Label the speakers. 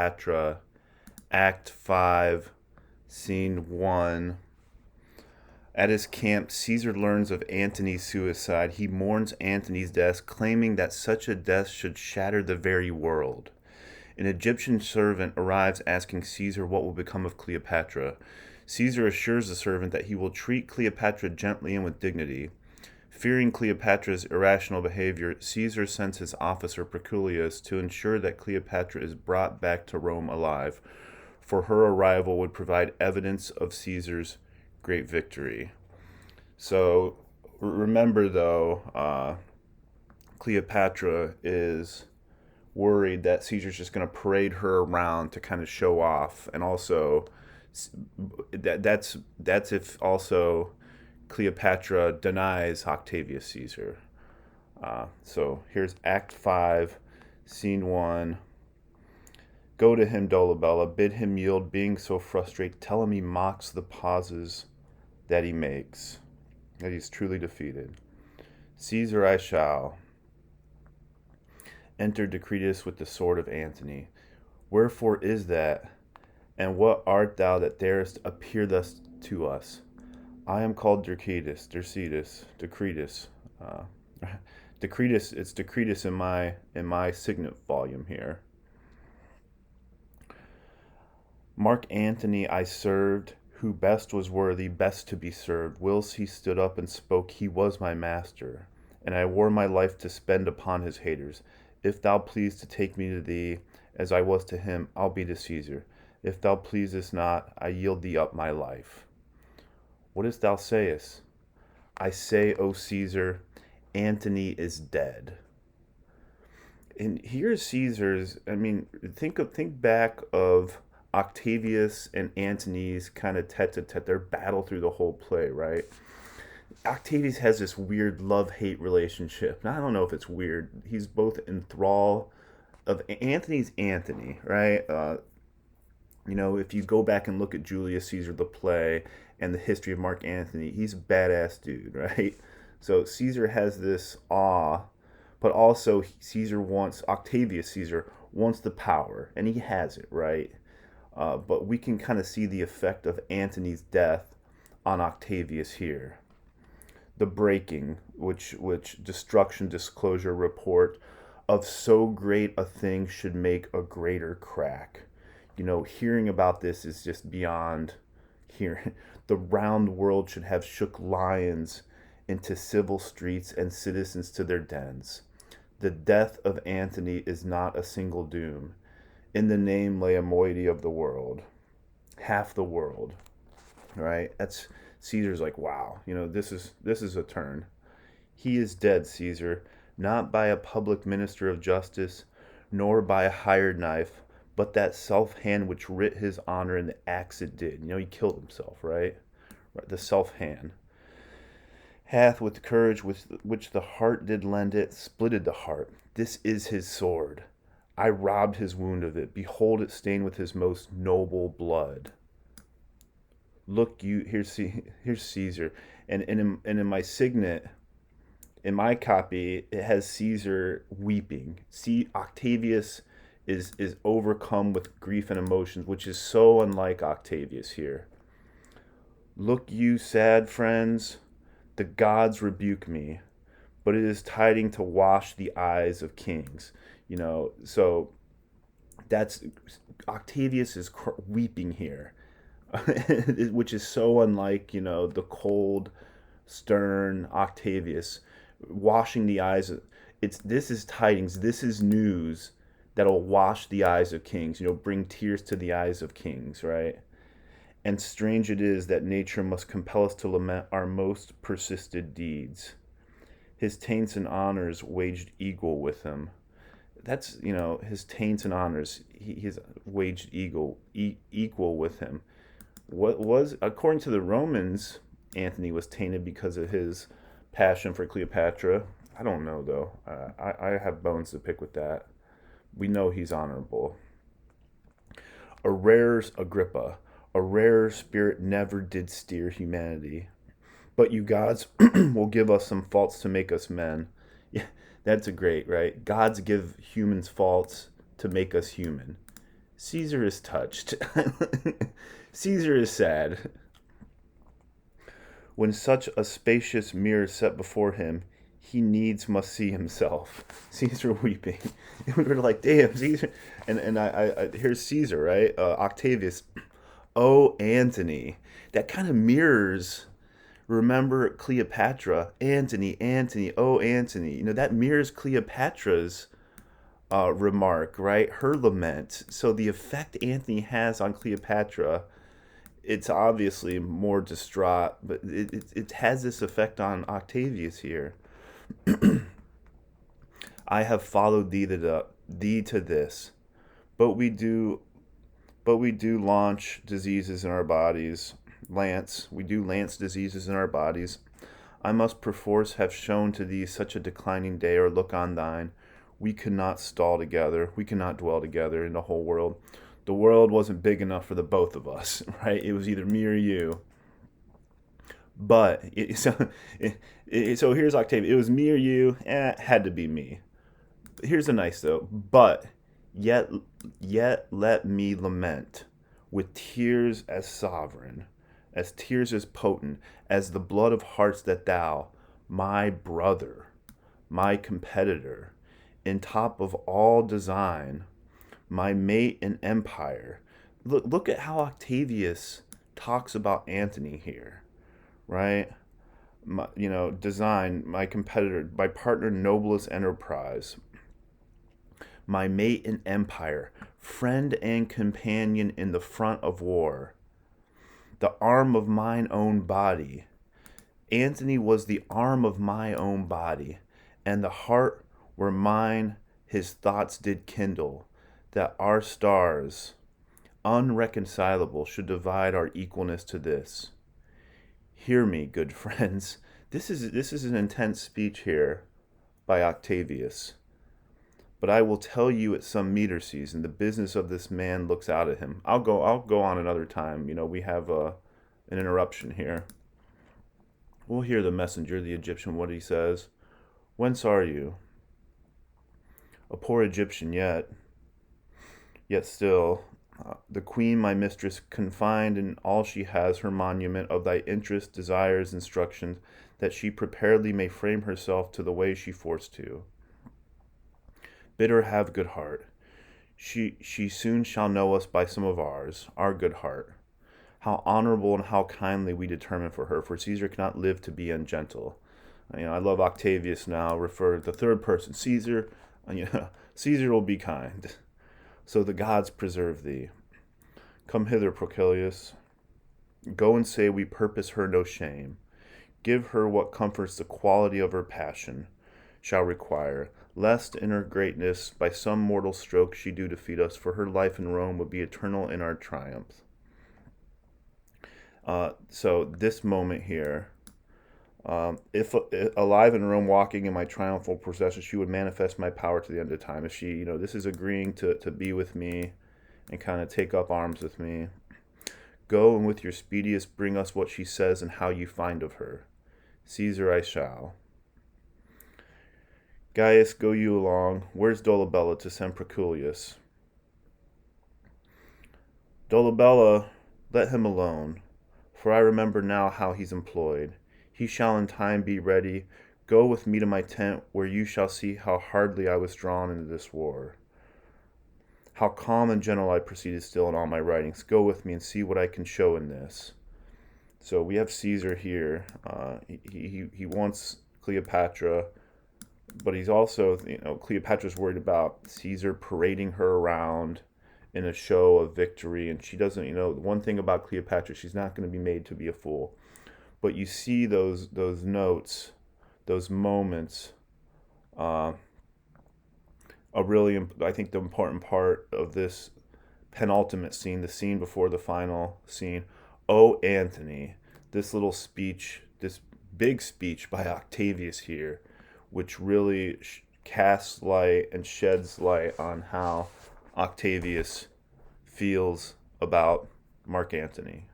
Speaker 1: Cleopatra, Act 5, Scene 1. At his camp, Caesar learns of Antony's suicide. He mourns Antony's death, claiming that such a death should shatter the very world. An Egyptian servant arrives asking Caesar what will become of Cleopatra. Caesar assures the servant that he will treat Cleopatra gently and with dignity. Fearing Cleopatra's irrational behavior, Caesar sends his officer Proculius to ensure that Cleopatra is brought back to Rome alive, for her arrival would provide evidence of Caesar's great victory. So remember, though, Cleopatra is worried that Caesar's just going to parade her around to kind of show off, and also that's if also Cleopatra denies Octavius Caesar. So here's Act 5, Scene 1. Go to him, Dolabella, bid him yield, being so frustrate. Tell him he mocks the pauses that he makes, that he's truly defeated. Caesar I shall. Enter Decretus with the sword of Antony. Wherefore is that? And what art thou that darest appear thus to us? I am called Decretus. Decretus. It's Decretus in my signet volume here. Mark Antony I served, who best was worthy, best to be served. Whilst he stood up and spoke, he was my master, and I wore my life to spend upon his haters. If thou please to take me to thee, as I was to him, I'll be to Caesar. If thou pleasest not, I yield thee up my life. What dost thou sayest? I say, O Caesar, Antony is dead. And here's Caesar's. I mean, think back of Octavius and Antony's kind of tete-a-tete, their battle through the whole play, right? Octavius has this weird love-hate relationship. Now, I don't know if it's weird. He's both in thrall of Antony's Antony, right? If you go back and look at Julius Caesar, the play, and the history of Mark Antony, he's a badass dude, right? So Caesar has this awe, but also Octavius Caesar wants the power, and he has it, right? But we can kind of see the effect of Antony's death on Octavius here. The breaking, which destruction disclosure report of so great a thing should make a greater crack. Hearing about this is just beyond hearing. The round world should have shook lions into civil streets and citizens to their dens. The death of Antony is not a single doom. In the name lay a moiety of the world, half the world, right? That's Caesar's like, wow, this is a turn. He is dead, Caesar, not by a public minister of justice, nor by a hired knife, but that self-hand which writ his honor in the acts it did. He killed himself, right? The self-hand. Hath with courage with which the heart did lend it, splitted the heart. This is his sword. I robbed his wound of it. Behold it stained with his most noble blood. Look you, here's Caesar. And in my signet, in my copy, it has Caesar weeping. See, Octavius is overcome with grief and emotions, which is so unlike Octavius here. Look you, sad friends, the gods rebuke me, but it is tiding to wash the eyes of kings. So that's Octavius is weeping here, which is so unlike, the cold, stern Octavius washing the eyes. This is tidings. This is news that'll wash the eyes of kings, bring tears to the eyes of kings, right? And strange it is that nature must compel us to lament our most persisted deeds. His taints and honors waged equal with him. That's, his taints and honors, he's waged equal with him. What was, according to the Romans, Antony was tainted because of his passion for Cleopatra. I don't know, though. I have bones to pick with that. We know he's honorable. A rarer Agrippa, a rarer spirit never did steer humanity. But you gods will give us some faults to make us men. That's a great, right? Gods give humans faults to make us human. Caesar is touched. Caesar is sad. When such a spacious mirror set before him, he needs must see himself. Caesar weeping. And we were like, damn, Caesar. And here's Caesar, right? Octavius. Oh, Antony. That kind of mirrors, remember Cleopatra. Antony, Antony, oh, Antony. That mirrors Cleopatra's remark, right? Her lament. So the effect Antony has on Cleopatra, it's obviously more distraught, but it has this effect on Octavius here. I have followed thee to this, but we do launch diseases in our bodies. We do lance diseases in our bodies. I must perforce have shown to thee such a declining day, or look on thine. We could not stall together. We cannot dwell together in the whole world. The world wasn't big enough for the both of us, right? It was either me or you. But so here's Octavia. It was me or you. It had to be me. Here's a nice though. But yet let me lament with tears as sovereign, as tears as potent, as the blood of hearts that thou, my brother, my competitor, in top of all design, my mate in empire. Look at how Octavius talks about Antony here, right? Design, my competitor, my partner, noblest enterprise, my mate in empire, friend and companion in the front of war, the arm of mine own body. Antony was the arm of my own body, and the heart where mine his thoughts did kindle, that our stars, unreconcilable, should divide our equalness to this. Hear me, good friends. This is an intense speech here by Octavius. But I will tell you at some meter season, the business of this man looks out at him. I'll go on another time. We have an interruption here. We'll hear the messenger, the Egyptian, what he says. Whence are you? A poor Egyptian yet still, the queen, my mistress, confined in all she has, her monument of thy interest, desires, instructions, that she preparedly may frame herself to the way she forced to. Bid her have good heart. She soon shall know us by some of ours, our good heart. How honorable and how kindly we determine for her, for Caesar cannot live to be ungentle. I love Octavius now, refer to the third person, Caesar. Caesar will be kind. So the gods preserve thee. Come hither, Procilius. Go and say we purpose her no shame. Give her what comforts the quality of her passion shall require, lest in her greatness by some mortal stroke she do defeat us, for her life in Rome would be eternal in our triumph. So this moment here, if alive in Rome, walking in my triumphal procession, she would manifest my power to the end of time. If she, this is agreeing to be with me and kind of take up arms with me. Go and with your speediest bring us what she says and how you find of her. Caesar I shall. Gaius, go you along. Where's Dolabella to send Procilius? Dolabella, let him alone, for I remember now how he's employed. He shall in time be ready. Go with me to my tent, where you shall see how hardly I was drawn into this war. How calm and gentle I proceeded still in all my writings. Go with me and see what I can show in this. So we have Caesar here. He wants Cleopatra, but he's also, Cleopatra's worried about Caesar parading her around in a show of victory, and she doesn't, one thing about Cleopatra, she's not going to be made to be a fool. But you see those notes, those moments, I think the important part of this penultimate scene, the scene before the final scene. Oh, Antony, this little speech, this big speech by Octavius here, which really casts light and sheds light on how Octavius feels about Mark Antony.